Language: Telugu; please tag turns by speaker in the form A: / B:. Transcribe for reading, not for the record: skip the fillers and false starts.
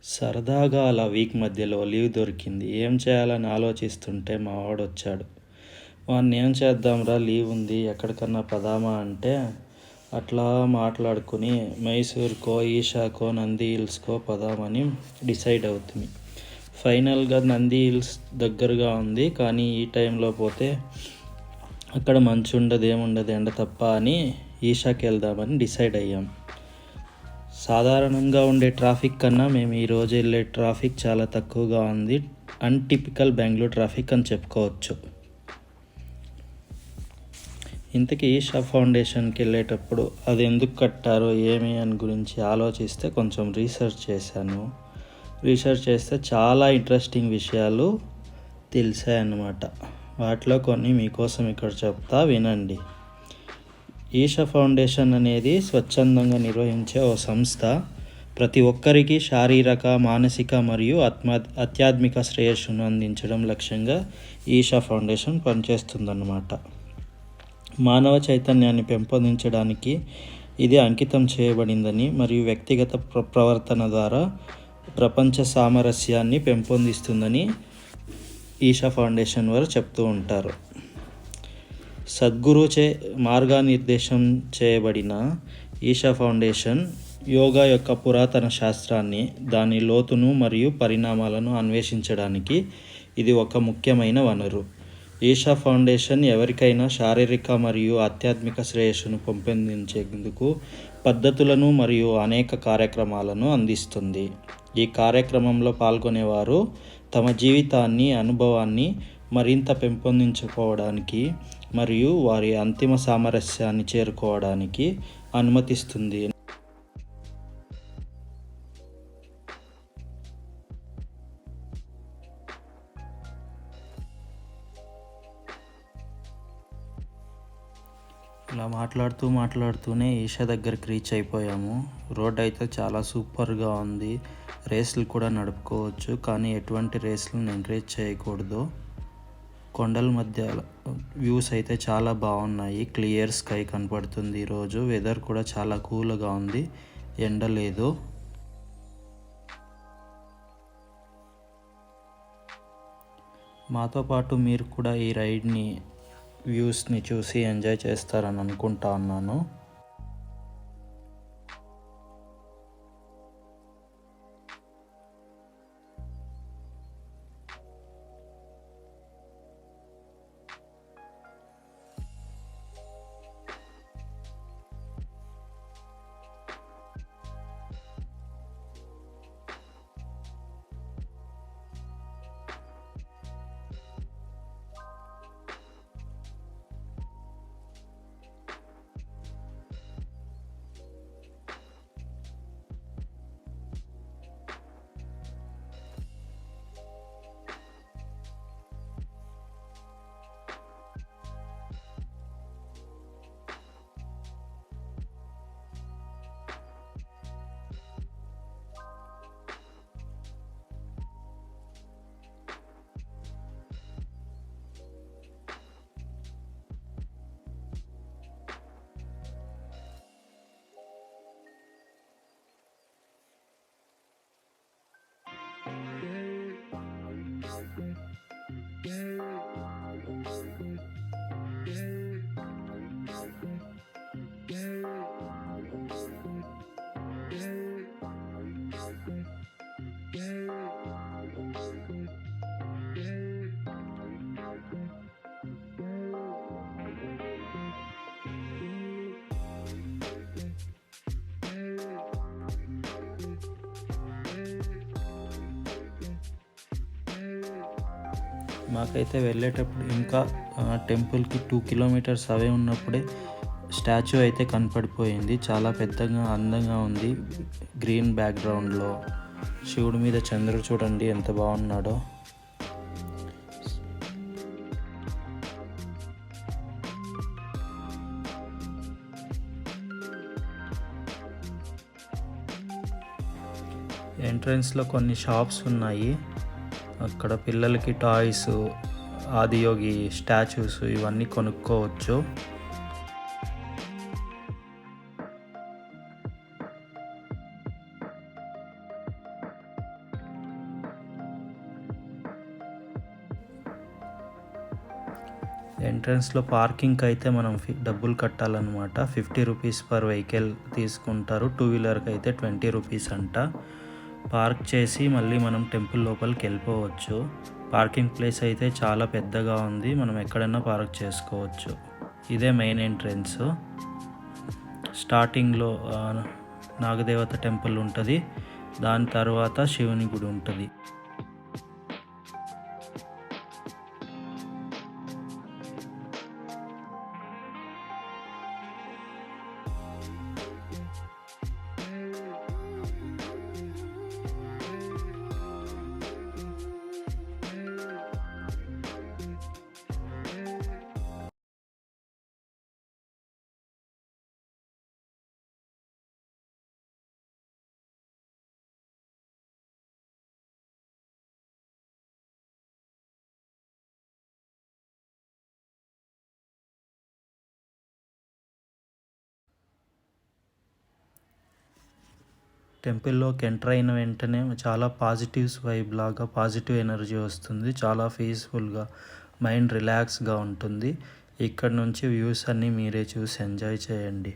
A: సరదాగా అలా వీక్ మధ్యలో లీవ్ దొరికింది. ఏం చేయాలని ఆలోచిస్తుంటే మా వాడొచ్చాడు. వాడిని ఏం చేద్దాంరా లీవ్ ఉంది ఎక్కడికన్నా పదామా అంటే అట్లా మాట్లాడుకుని మైసూర్కో, ఈషాకో, నంది హిల్స్కో పదామని డిసైడ్ అవుతుంది. ఫైనల్గా నంది హిల్స్ దగ్గరగా ఉంది, కానీ ఈ టైంలో పోతే అక్కడ మంచు ఉండదు, ఏముండదు, ఎండ తప్ప అని ఈషాకి వెళ్దామని డిసైడ్ అయ్యాం. సాధారణంగా ఉండే ట్రాఫిక్ కన్నా మేము ఈరోజు వెళ్ళే ట్రాఫిక్ చాలా తక్కువగా ఉంది. అన్టిపికల్ బెంగళూరు ట్రాఫిక్ అని చెప్పుకోవచ్చు. ఇంతకీ ఈషా ఫౌండేషన్కి వెళ్ళేటప్పుడు అది ఎందుకు కట్టారో ఏమి అని గురించి ఆలోచిస్తే కొంచెం రీసెర్చ్ చేశాను. రీసెర్చ్ చేస్తే చాలా ఇంట్రెస్టింగ్ విషయాలు తెలిసాయన్నమాట. వాటిలో కొన్ని మీకోసం ఇక్కడ చెప్తా, వినండి. ఈషా ఫౌండేషన్ అనేది స్వచ్ఛందంగా నిర్వహించే ఓ సంస్థ. ప్రతి ఒక్కరికి శారీరక, మానసిక మరియు ఆధ్యాత్మిక శ్రేయస్సును అందించడం లక్ష్యంగా ఈషా ఫౌండేషన్ పనిచేస్తుందన్నమాట. మానవ చైతన్యాన్ని పెంపొందించడానికి ఇది అంకితం చేయబడిందని మరియు వ్యక్తిగత ప్రవర్తన ద్వారా ప్రపంచ సామరస్యాన్ని పెంపొందిస్తుందని ఈషా ఫౌండేషన్ వారు చెప్తూ ఉంటారు. సద్గురు మార్గనిర్దేశం చేయబడిన ఈషా ఫౌండేషన్ యోగా యొక్క పురాతన శాస్త్రాన్ని, దాని లోతును మరియు పరిణామాలను అన్వేషించడానికి ఇది ఒక ముఖ్యమైన వనరు. ఈషా ఫౌండేషన్ ఎవరికైనా శారీరక మరియు ఆధ్యాత్మిక శ్రేయస్సును పెంపొందించేందుకు పద్ధతులను మరియు అనేక కార్యక్రమాలను అందిస్తుంది. ఈ కార్యక్రమంలో పాల్గొనేవారు తమ జీవితాన్ని, అనుభవాన్ని మరింత పెంపొందించుకోవడానికి మరియు వారి అంతిమ సామరస్యాన్ని చేరుకోవడానికి అనుమతిస్తుంది. ఇలా మాట్లాడుతూనే ఈషా దగ్గరికి రీచ్ అయిపోయాము. రోడ్ అయితే చాలా సూపర్గా ఉంది. రేసులు కూడా నడుపుకోవచ్చు, కానీ ఎటువంటి రేసులను ఎంకరేజ్ చేయకూడదు. కొండల మధ్య వ్యూస్ అయితే చాలా బాగున్నాయి. క్లియర్ స్కై కనపడుతుంది. ఈరోజు వెదర్ కూడా చాలా కూల్గా ఉంది, ఎండ లేదు. మాతో పాటు మీరు కూడా ఈ రైడ్ని, వ్యూస్ని చూసి ఎంజాయ్ చేస్తారని అనుకుంటా ఉన్నాను. మాకైతే వెళ్ళేటప్పుడు ఇంకా టెంపుల్కి 2 కిలోమీటర్స్ అవే ఉన్నప్పుడే స్టాచ్యూ అయితే కనపడిపోయింది. చాలా పెద్దగా, అందంగా ఉంది. గ్రీన్ బ్యాక్గ్రౌండ్లో శివుడి మీద చంద్రుడు చూడండి ఎంత బాగున్నాడో. ఎంట్రన్స్లో కొన్ని షాప్స్ ఉన్నాయి. అక్కడ పిల్లలకి టాయ్స్, ఆదియోగి స్టాచ్యూస్ ఇవన్నీ కొనుక్కోవచ్చు. ఎంట్రన్స్లో పార్కింగ్కి అయితే మనం డబ్బులు కట్టాలన్నమాట. 50 రూపీస్ పర్ వెహికల్ తీసుకుంటారు. 2 వీలర్కి అయితే 20 రూపీస్ అంట. పార్క్ చేసి మళ్ళీ మనం టెంపుల్ లోపలికి వెళ్ళిపోవచ్చు. పార్కింగ్ ప్లేస్ అయితే చాలా పెద్దగా ఉంది. మనం ఎక్కడైనా పార్క్ చేసుకోవచ్చు. ఇదే మెయిన్ ఎంట్రన్స్. స్టార్టింగ్లో నాగదేవత టెంపుల్ ఉంటుంది. దాని తర్వాత శివుని గుడి ఉంటుంది. టెంపుల్లోకి ఎంటర్ అయిన వెంటనే చాలా పాజిటివ్స్ వైబ్ లాగా పాజిటివ్ ఎనర్జీ వస్తుంది. చాలా పీస్ఫుల్గా మైండ్ రిలాక్స్గా ఉంటుంది. ఇక్కడ నుంచి వ్యూస్ అన్నీ మీరే చూసి ఎంజాయ్ చేయండి.